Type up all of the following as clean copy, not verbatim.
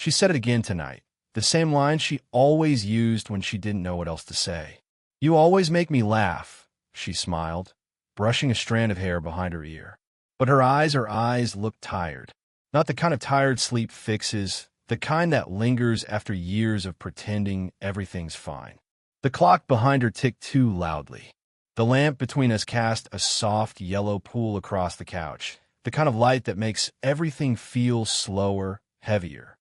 She said it again tonight, the same line she always used when she didn't know what else to say. "You always make me laugh," she smiled, brushing a strand of hair behind her ear. But her eyes looked tired. Not the kind of tired sleep fixes, the kind that lingers after years of pretending everything's fine. The clock behind her ticked too loudly. The lamp between us cast a soft yellow pool across the couch, the kind of light that makes everything feel slower, heavier.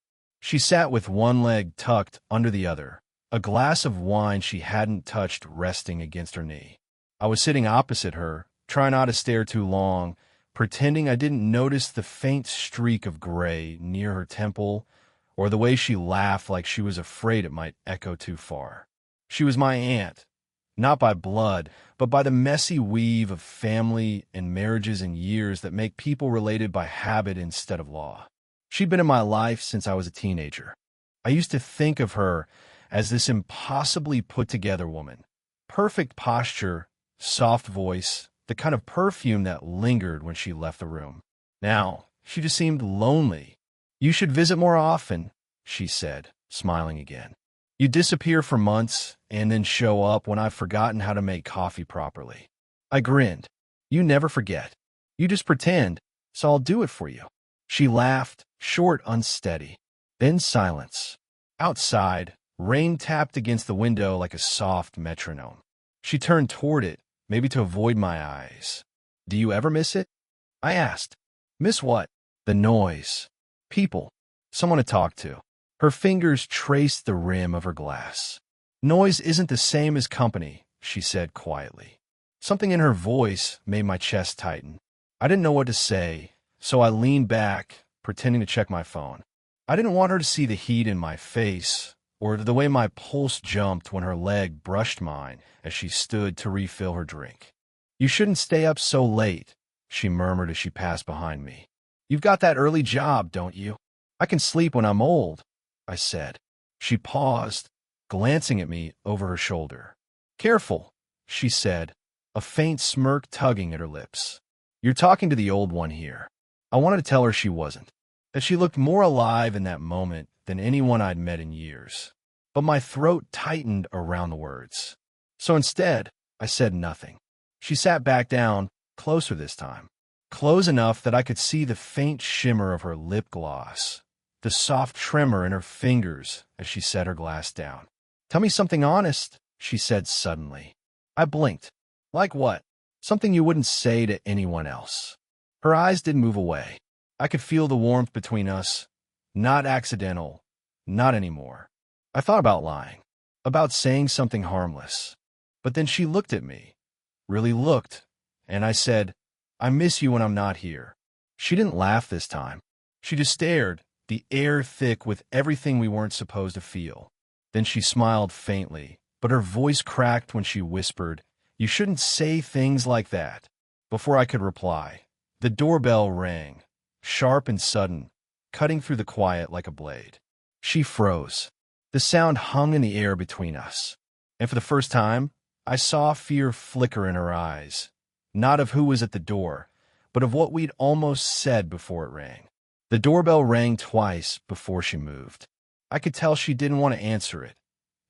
She sat with one leg tucked under the other, a glass of wine she hadn't touched resting against her knee. I was sitting opposite her, trying not to stare too long, pretending I didn't notice the faint streak of gray near her temple or the way she laughed like she was afraid it might echo too far. She was my aunt, not by blood, but by the messy weave of family and marriages and years that make people related by habit instead of law. She'd been in my life since I was a teenager. I used to think of her as this impossibly put-together woman. Perfect posture, soft voice, the kind of perfume that lingered when she left the room. Now, she just seemed lonely. "You should visit more often," she said, smiling again. "You disappear for months and then show up when I've forgotten how to make coffee properly." I grinned. "You never forget. You just pretend, so I'll do it for you." She laughed, short, unsteady. Then silence. Outside, rain tapped against the window like a soft metronome. She turned toward it, maybe to avoid my eyes. "Do you ever miss it?" I asked. "Miss what?" "The noise. People. Someone to talk to." Her fingers traced the rim of her glass. "Noise isn't the same as company," she said quietly. Something in her voice made my chest tighten. I didn't know what to say, so I leaned back, pretending to check my phone. I didn't want her to see the heat in my face or the way my pulse jumped when her leg brushed mine as she stood to refill her drink. "You shouldn't stay up so late," she murmured as she passed behind me. "You've got that early job, don't you?" "I can sleep when I'm old," I said. She paused, glancing at me over her shoulder. "Careful," she said, a faint smirk tugging at her lips. "You're talking to the old one here." I wanted to tell her she wasn't, that she looked more alive in that moment than anyone I'd met in years. But my throat tightened around the words. So instead, I said nothing. She sat back down, closer this time. Close enough that I could see the faint shimmer of her lip gloss, the soft tremor in her fingers as she set her glass down. "Tell me something honest," she said suddenly. I blinked. "Like what?" "Something you wouldn't say to anyone else." Her eyes didn't move away. I could feel the warmth between us. Not accidental. Not anymore. I thought about lying. About saying something harmless. But then she looked at me. Really looked. And I said, "I miss you when I'm not here." She didn't laugh this time. She just stared, the air thick with everything we weren't supposed to feel. Then she smiled faintly, but her voice cracked when she whispered, "You shouldn't say things like that." Before I could reply, the doorbell rang, sharp and sudden, cutting through the quiet like a blade. She froze. The sound hung in the air between us. And for the first time, I saw fear flicker in her eyes, not of who was at the door, but of what we'd almost said before it rang. The doorbell rang twice before she moved. I could tell she didn't want to answer it.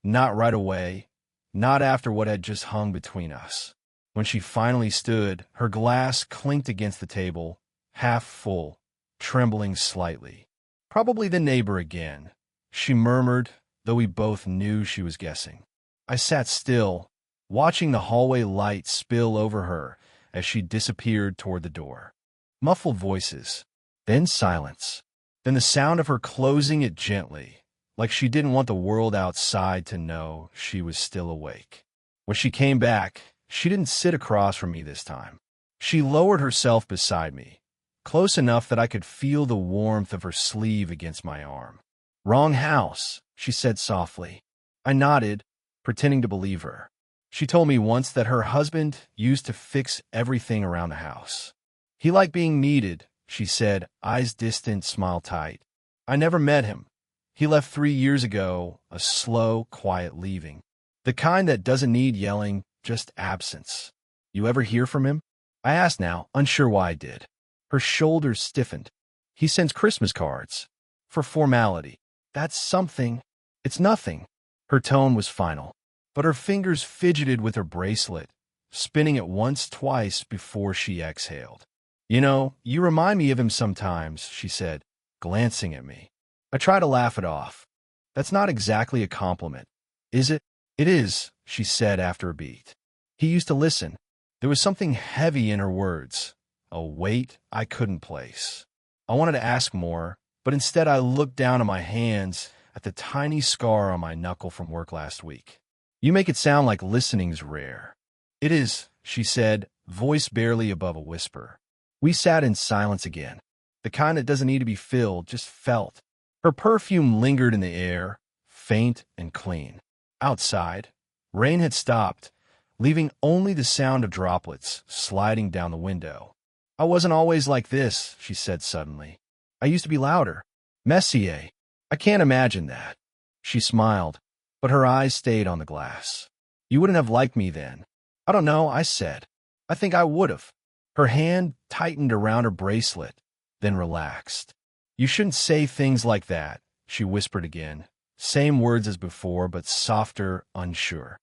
Not right away, not after what had just hung between us. When she finally stood, her glass clinked against the table, half full, trembling slightly. "Probably the neighbor again," she murmured, though we both knew she was guessing. I sat still, watching the hallway light spill over her as she disappeared toward the door. Muffled voices, then silence, then the sound of her closing it gently, like she didn't want the world outside to know she was still awake. When she came back, she didn't sit across from me this time. She lowered herself beside me, close enough that I could feel the warmth of her sleeve against my arm. "Wrong house," she said softly. I nodded, pretending to believe her. She told me once that her husband used to fix everything around the house. He liked being needed, she said, eyes distant, smile tight. I never met him. He left 3 years ago, a slow, quiet leaving. The kind that doesn't need yelling, just absence. "You ever hear from him?" I asked now, unsure why I did. Her shoulders stiffened. "He sends Christmas cards. For formality." That's something. It's nothing. Her tone was final, but her fingers fidgeted with her bracelet, spinning it once, twice before she exhaled. You know, you remind me of him sometimes, she said, glancing at me. I try to laugh it off. That's not exactly a compliment, is it? It is, she said after a beat. He used to listen. There was something heavy in her words, a weight I couldn't place. I wanted to ask more, but instead I looked down at my hands at the tiny scar on my knuckle from work last week. You make it sound like listening's rare. It is, she said, voice barely above a whisper. We sat in silence again, the kind that doesn't need to be filled, just felt. Her perfume lingered in the air, faint and clean. Outside, rain had stopped, leaving only the sound of droplets sliding down the window. I wasn't always like this, she said suddenly. I used to be louder. Messier. I can't imagine that. She smiled, but her eyes stayed on the glass. You wouldn't have liked me then. I don't know, I said. I think I would have. Her hand tightened around her bracelet, then relaxed. You shouldn't say things like that, she whispered again. Same words as before, but softer, unsure.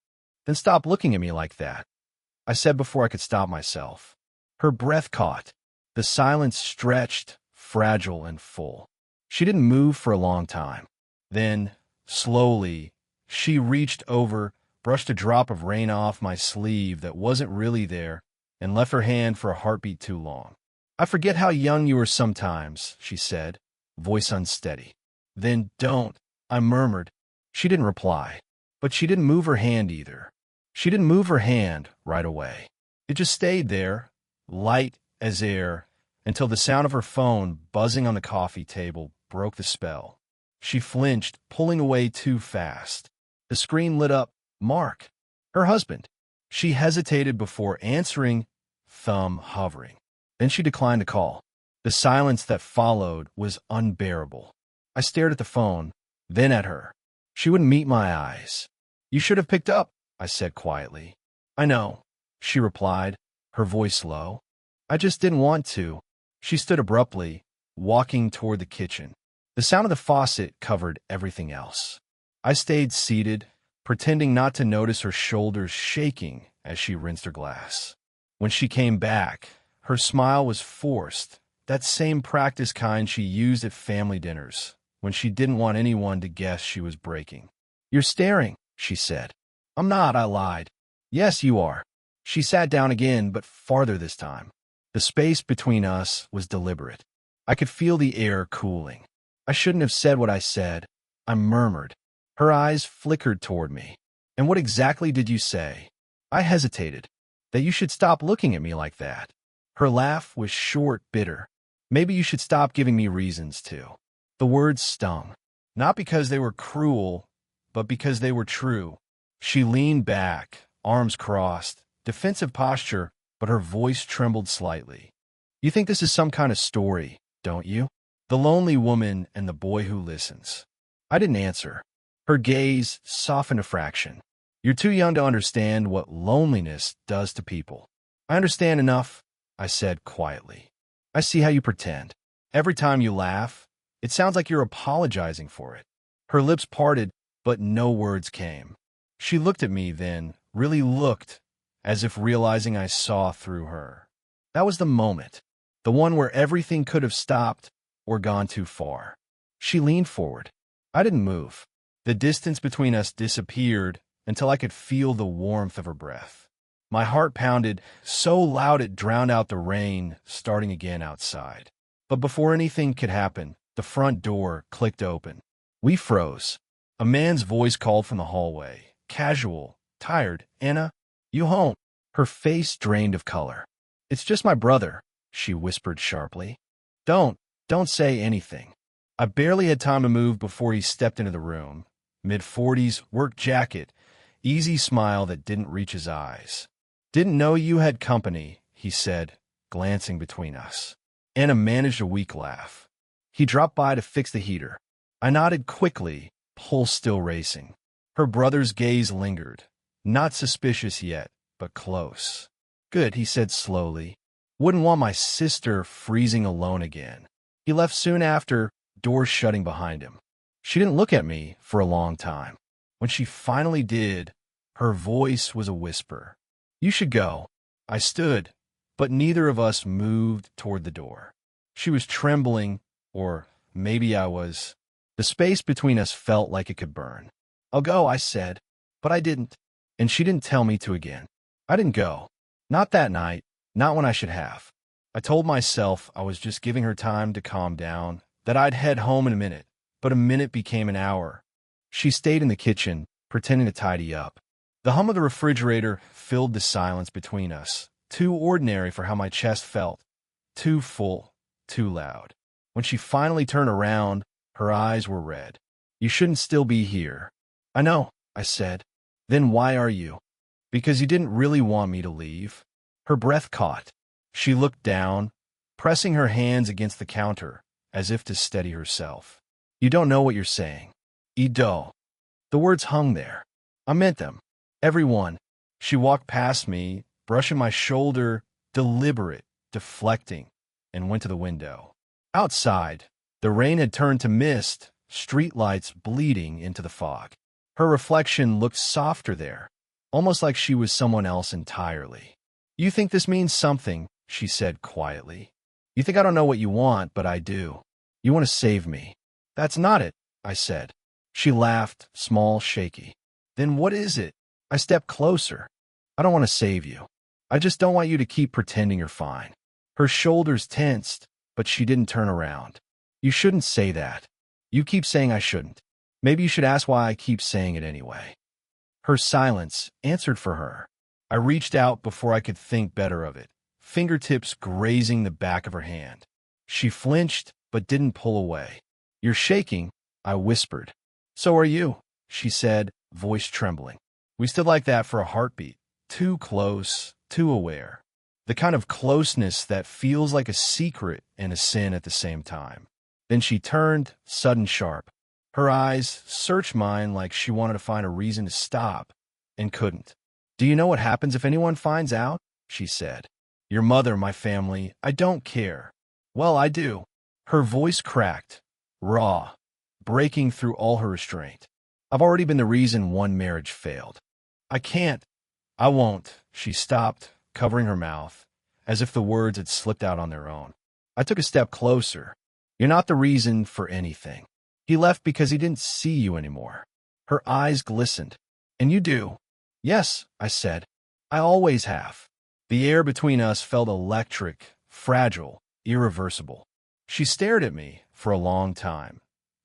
Then stop looking at me like that, I said before I could stop myself. Her breath caught. The silence stretched, fragile and full. She didn't move for a long time. Then, slowly, she reached over, brushed a drop of rain off my sleeve that wasn't really there, and left her hand for a heartbeat too long. I forget how young you are sometimes, she said, voice unsteady. Then don't, I murmured. She didn't reply, but she didn't move her hand either. She didn't move her hand right away. It just stayed there, light as air, until the sound of her phone buzzing on the coffee table broke the spell. She flinched, pulling away too fast. The screen lit up. Mark, her husband. She hesitated before answering, thumb hovering. Then she declined the call. The silence that followed was unbearable. I stared at the phone, then at her. She wouldn't meet my eyes. You should have picked up, I said quietly. I know, she replied, her voice low. I just didn't want to. She stood abruptly, walking toward the kitchen. The sound of the faucet covered everything else. I stayed seated, pretending not to notice her shoulders shaking as she rinsed her glass. When she came back, her smile was forced, that same practice kind she used at family dinners, when she didn't want anyone to guess she was breaking. You're staring, she said. I'm not, I lied. Yes, you are. She sat down again, but farther this time. The space between us was deliberate. I could feel the air cooling. I shouldn't have said what I said. I murmured. Her eyes flickered toward me. And what exactly did you say? I hesitated. That you should stop looking at me like that. Her laugh was short, bitter. Maybe you should stop giving me reasons to. The words stung. Not because they were cruel, but because they were true. She leaned back, arms crossed, defensive posture, but her voice trembled slightly. You think this is some kind of story, don't you? The lonely woman and the boy who listens. I didn't answer. Her gaze softened a fraction. You're too young to understand what loneliness does to people. I understand enough, I said quietly. I see how you pretend. Every time you laugh, it sounds like you're apologizing for it. Her lips parted, but no words came. She looked at me then, really looked, as if realizing I saw through her. That was the moment, the one where everything could have stopped or gone too far. She leaned forward. I didn't move. The distance between us disappeared until I could feel the warmth of her breath. My heart pounded so loud it drowned out the rain starting again outside. But before anything could happen, the front door clicked open. We froze. A man's voice called from the hallway. Casual, tired. Anna, you home? Her face drained of color. It's just my brother, she whispered sharply. Don't say anything. I barely had time to move before he stepped into the room. Mid-40s, work jacket, easy smile that didn't reach his eyes. Didn't know you had company, he said, glancing between us. Anna managed a weak laugh. He dropped by to fix the heater. I nodded quickly, pulse still racing. Her brother's gaze lingered. Not suspicious yet, but close. Good, he said slowly. Wouldn't want my sister freezing alone again. He left soon after, door shutting behind him. She didn't look at me for a long time. When she finally did, her voice was a whisper. You should go. I stood, but neither of us moved toward the door. She was trembling, or maybe I was. The space between us felt like it could burn. I'll go, I said, but I didn't. And she didn't tell me to again. I didn't go. Not that night, not when I should have. I told myself I was just giving her time to calm down, that I'd head home in a minute, but a minute became an hour. She stayed in the kitchen, pretending to tidy up. The hum of the refrigerator filled the silence between us, too ordinary for how my chest felt, too full, too loud. When she finally turned around, her eyes were red. You shouldn't still be here. I know, I said. Then why are you? Because you didn't really want me to leave. Her breath caught. She looked down, pressing her hands against the counter, as if to steady herself. You don't know what you're saying. Ido. The words hung there. I meant them. Every one. She walked past me, brushing my shoulder, deliberate, deflecting, and went to the window. Outside, the rain had turned to mist, streetlights bleeding into the fog. Her reflection looked softer there, almost like she was someone else entirely. You think this means something, she said quietly. You think I don't know what you want, but I do. You want to save me. That's not it, I said. She laughed, small, shaky. Then what is it? I stepped closer. I don't want to save you. I just don't want you to keep pretending you're fine. Her shoulders tensed, but she didn't turn around. You shouldn't say that. You keep saying I shouldn't. Maybe you should ask why I keep saying it anyway. Her silence answered for her. I reached out before I could think better of it, fingertips grazing the back of her hand. She flinched, but didn't pull away. You're shaking, I whispered. So are you, she said, voice trembling. We stood like that for a heartbeat, too close, too aware. The kind of closeness that feels like a secret and a sin at the same time. Then she turned, sudden sharp. Her eyes searched mine like she wanted to find a reason to stop, and couldn't. Do you know what happens if anyone finds out? She said. Your mother, my family, I don't care. Well, I do. Her voice cracked, raw, breaking through all her restraint. I've already been the reason one marriage failed. I can't. I won't. She stopped, covering her mouth, as if the words had slipped out on their own. I took a step closer. You're not the reason for anything. He left because he didn't see you anymore. Her eyes glistened. And you do. Yes, I said. I always have. The air between us felt electric, fragile, irreversible. She stared at me for a long time,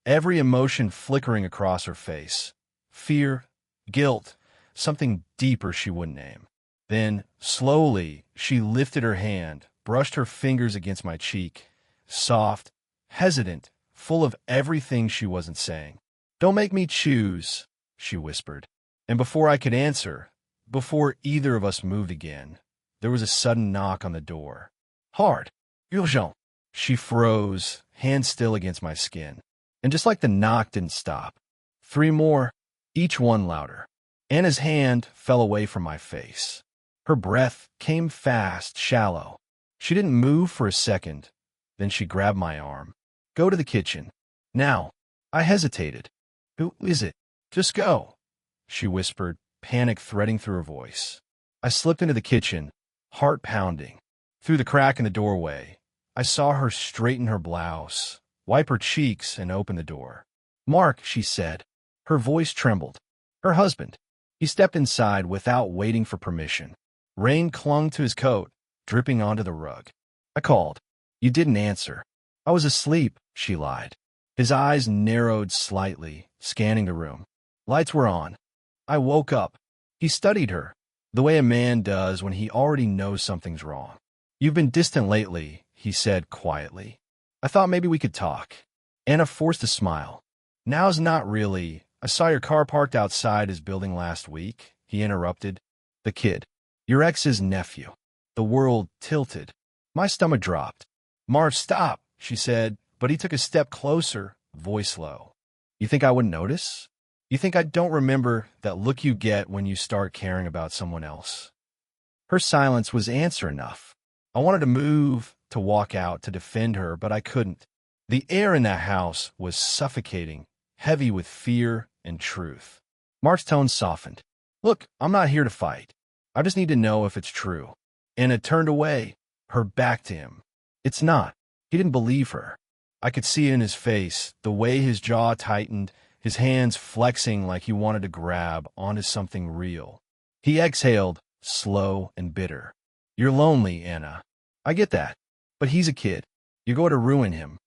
every emotion flickering across her face. Fear, guilt, something deeper she wouldn't name. Then, slowly, she lifted her hand, brushed her fingers against my cheek, soft, hesitant, full of everything she wasn't saying. Don't make me choose, she whispered. And before I could answer, before either of us moved again, there was a sudden knock on the door. Hard. Urgent. She froze, hand still against my skin. And just like the knock didn't stop, 3 more, each one louder. Anna's hand fell away from my face. Her breath came fast, shallow. She didn't move for a second. Then she grabbed my arm. Go to the kitchen. Now. I hesitated. Who is it? Just go, she whispered, panic threading through her voice. I slipped into the kitchen, heart pounding. Through the crack in the doorway, I saw her straighten her blouse, wipe her cheeks, and open the door. Mark, she said. Her voice trembled. Her husband. He stepped inside without waiting for permission. Rain clung to his coat, dripping onto the rug. I called. You didn't answer. I was asleep, she lied. His eyes narrowed slightly, scanning the room. Lights were on. I woke up. He studied her, the way a man does when he already knows something's wrong. You've been distant lately, he said quietly. I thought maybe we could talk. Anna forced a smile. Now's not really. I saw your car parked outside his building last week, he interrupted. The kid. Your ex's nephew. The world tilted. My stomach dropped. Marv, stop, she said, but he took a step closer, voice low. You think I wouldn't notice? You think I don't remember that look you get when you start caring about someone else? Her silence was answer enough. I wanted to move, to walk out, to defend her, but I couldn't. The air in that house was suffocating, heavy with fear and truth. Mark's tone softened. Look, I'm not here to fight. I just need to know if it's true. Anna turned away, her back to him. It's not. He didn't believe her. I could see it in his face, the way his jaw tightened, his hands flexing like he wanted to grab onto something real. He exhaled, slow and bitter. You're lonely, Anna. I get that. But he's a kid. You're going to ruin him.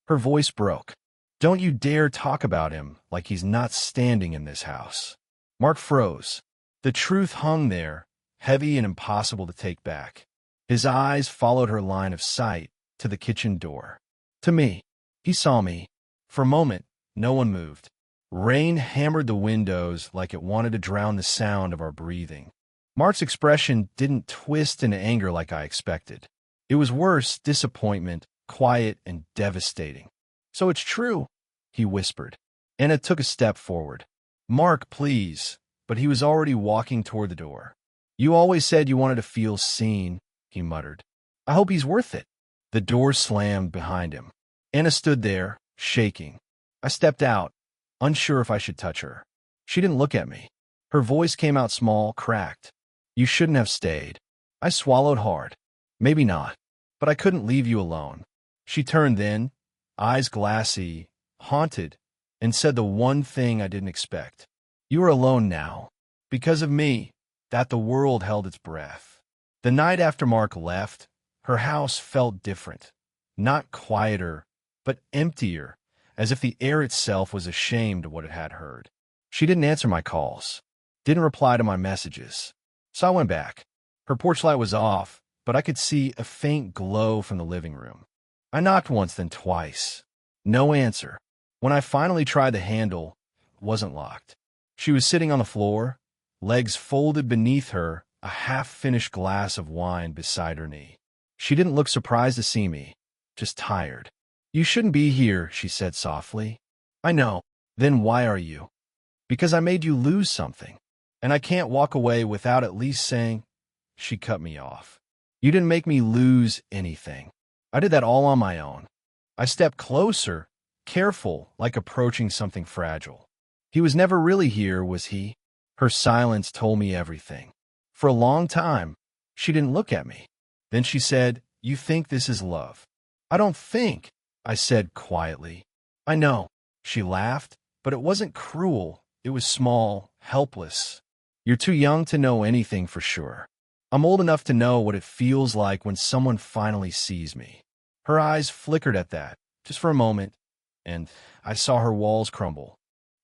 Her voice broke. Don't you dare talk about him like he's not standing in this house. Mark froze. The truth hung there, heavy and impossible to take back. His eyes followed her line of sight to the kitchen door. To me. He saw me. For a moment, no one moved. Rain hammered the windows like it wanted to drown the sound of our breathing. Mark's expression didn't twist into anger like I expected. It was worse, disappointment, quiet and devastating. So it's true, he whispered. Anna took a step forward. Mark, please. But he was already walking toward the door. You always said you wanted to feel seen, he muttered. I hope he's worth it. The door slammed behind him. Anna stood there, shaking. I stepped out, unsure if I should touch her. She didn't look at me. Her voice came out small, cracked. You shouldn't have stayed. I swallowed hard. Maybe not. But I couldn't leave you alone. She turned then, eyes glassy, haunted, and said the one thing I didn't expect. You are alone now. Because of me, that the world held its breath. The night after Mark left, her house felt different. Not quieter, but emptier, as if the air itself was ashamed of what it had heard. She didn't answer my calls, didn't reply to my messages. So I went back. Her porch light was off, but I could see a faint glow from the living room. I knocked once, then twice. No answer. When I finally tried the handle, it wasn't locked. She was sitting on the floor, legs folded beneath her, a half-finished glass of wine beside her knee. She didn't look surprised to see me, just tired. You shouldn't be here, she said softly. I know. Then why are you? Because I made you lose something. And I can't walk away without at least saying, she cut me off. You didn't make me lose anything. I did that all on my own. I stepped closer, careful, like approaching something fragile. He was never really here, was he? Her silence told me everything. For a long time, she didn't look at me. Then she said, you think this is love? I don't think, I said quietly. I know. She laughed, but it wasn't cruel. It was small, helpless. You're too young to know anything for sure. I'm old enough to know what it feels like when someone finally sees me. Her eyes flickered at that, just for a moment, and I saw her walls crumble.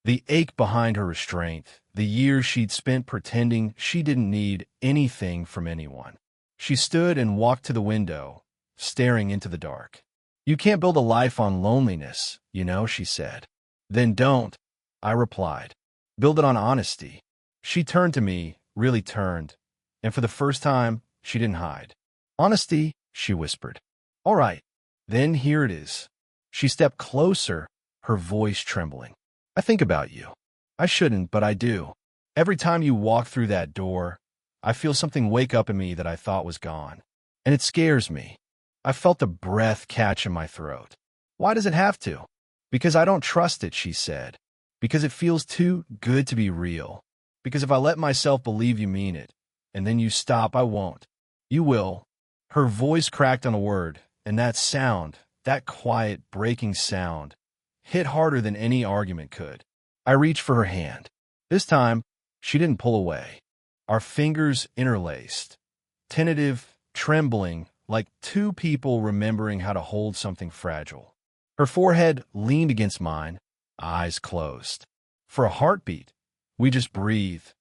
The ache behind her restraint, the years she'd spent pretending she didn't need anything from anyone. She stood and walked to the window, staring into the dark. You can't build a life on loneliness, you know, she said. Then don't, I replied. Build it on honesty. She turned to me, really turned, and for the first time, she didn't hide. Honesty, she whispered. All right, then here it is. She stepped closer, her voice trembling. I think about you. I shouldn't, but I do. Every time you walk through that door, I feel something wake up in me that I thought was gone. And it scares me. I felt a breath catch in my throat. Why does it have to? Because I don't trust it, she said. Because it feels too good to be real. Because if I let myself believe you mean it, and then you stop, I won't. You will. Her voice cracked on a word, and that sound, that quiet, breaking sound, hit harder than any argument could. I reached for her hand. This time, she didn't pull away. Our fingers interlaced, tentative, trembling, like two people remembering how to hold something fragile. Her forehead leaned against mine, eyes closed. For a heartbeat, we just breathed.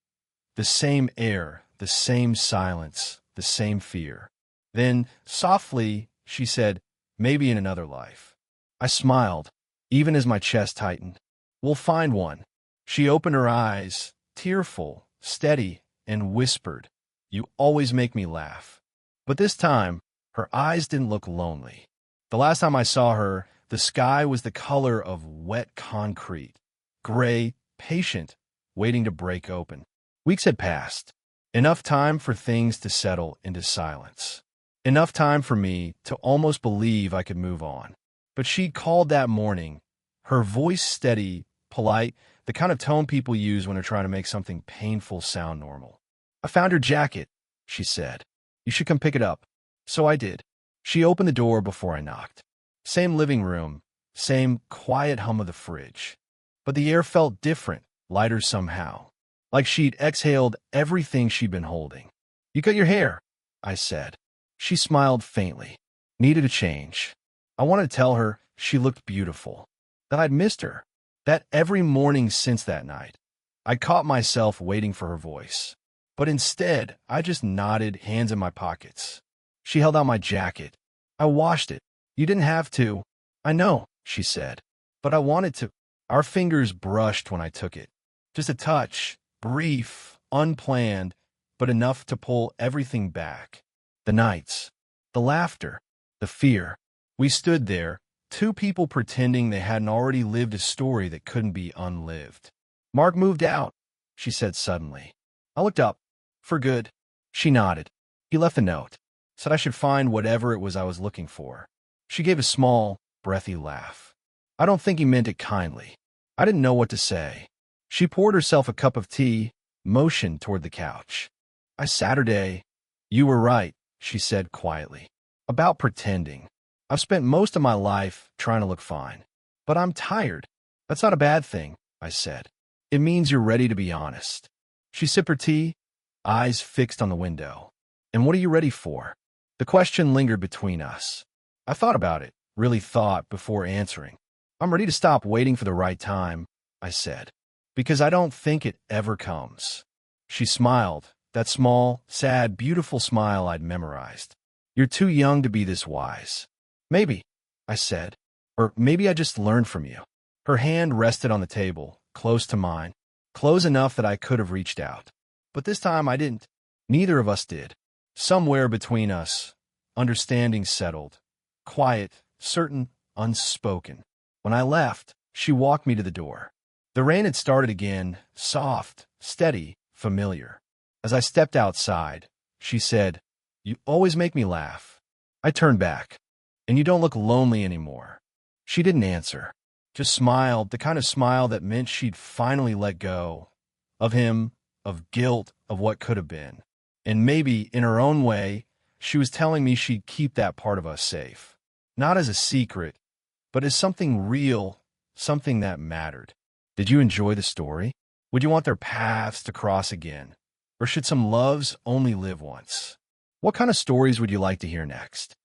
The same air, the same silence, the same fear. Then, softly, she said, maybe in another life. I smiled, even as my chest tightened. We'll find one. She opened her eyes, tearful, steady, and whispered, you always make me laugh. But this time, her eyes didn't look lonely. The last time I saw her, the sky was the color of wet concrete, gray, patient, waiting to break open. Weeks had passed. Enough time for things to settle into silence. Enough time for me to almost believe I could move on. But she called that morning, her voice steady, polite, the kind of tone people use when they're trying to make something painful sound normal. "I found your jacket," she said. "You should come pick it up." So I did. She opened the door before I knocked. Same living room, same quiet hum of the fridge. But the air felt different, lighter somehow, like she'd exhaled everything she'd been holding. "You cut your hair," I said. She smiled faintly. Needed a change. I wanted to tell her she looked beautiful, that I'd missed her, that every morning since that night, I caught myself waiting for her voice. But instead, I just nodded, hands in my pockets. She held out my jacket. "I washed it. You didn't have to." "I know," she said, "but I wanted to." Our fingers brushed when I took it. Just a touch, brief, unplanned, but enough to pull everything back. The nights, the laughter, the fear. We stood there, two people pretending they hadn't already lived a story that couldn't be unlived. "Mark moved out," she said suddenly. I looked up. "For good." She nodded. "He left a note. Said I should find whatever it was I was looking for." She gave a small, breathy laugh. I don't think he meant it kindly. I didn't know what to say. She poured herself a cup of tea, motioned toward the couch. Saturday. "You were right," she said quietly. "About pretending. I've spent most of my life trying to look fine. But I'm tired." "That's not a bad thing," I said. "It means you're ready to be honest." She sipped her tea, eyes fixed on the window. "And what are you ready for?" The question lingered between us. I thought about it, really thought, before answering. "I'm ready to stop waiting for the right time," I said, "because I don't think it ever comes." She smiled, that small, sad, beautiful smile I'd memorized. "You're too young to be this wise." "Maybe," I said. "Or maybe I just learned from you." Her hand rested on the table, close to mine, close enough that I could have reached out. But this time I didn't. Neither of us did. Somewhere between us, understanding settled. Quiet, certain, unspoken. When I left, she walked me to the door. The rain had started again, soft, steady, familiar. As I stepped outside, she said, "You always make me laugh." I turned back. "And you don't look lonely anymore." She didn't answer, just smiled, the kind of smile that meant she'd finally let go of him, of guilt, of what could have been. And maybe, in her own way, she was telling me she'd keep that part of us safe. Not as a secret, but as something real, something that mattered. Did you enjoy the story? Would you want their paths to cross again? Or should some loves only live once? What kind of stories would you like to hear next?